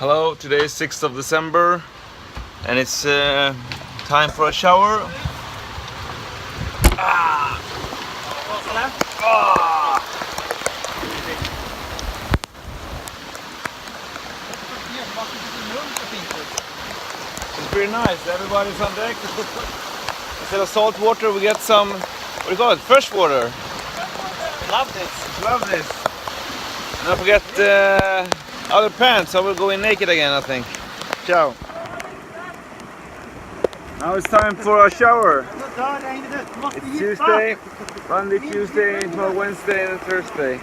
Hello, today is 6th of December and it's time for a shower. It's pretty nice, everybody's on deck. Instead of salt water we get some, what do you call it, fresh water. Love this. Love this. And don't forget other pants, I will go in naked again, I think. Ciao. Now it's time for a shower. It's Tuesday, Monday, Tuesday, until Wednesday and Thursday.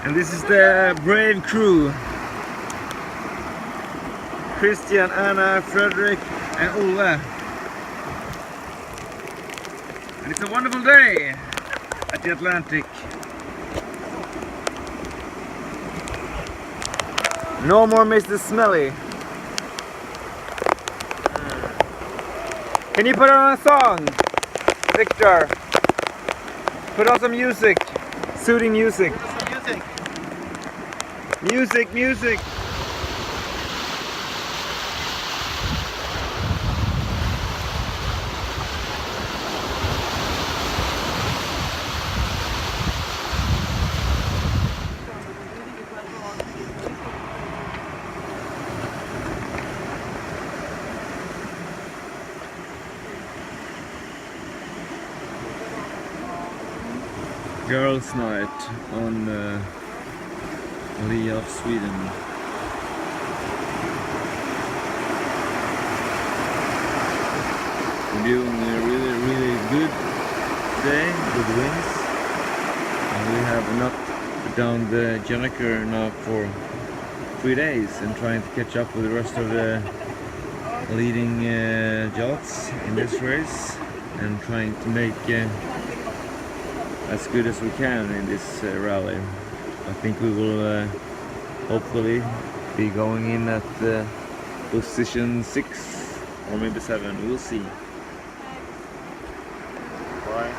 And this is the brave crew. Christian, Anna, Frederick and Ole. And it's a wonderful day at the Atlantic. No more Mr. Smelly. Can you put on a song, Victor? Put on some music, soothing music. Music. Girls' night on Lia of Sweden. We're doing a really good day with winds, and we have knocked down the Jannaker now for 3 days and trying to catch up with the rest of the leading yachts in this race and trying to make as good as we can in this rally. I think we will hopefully be going in at position 6 or maybe 7, we'll see. Bye.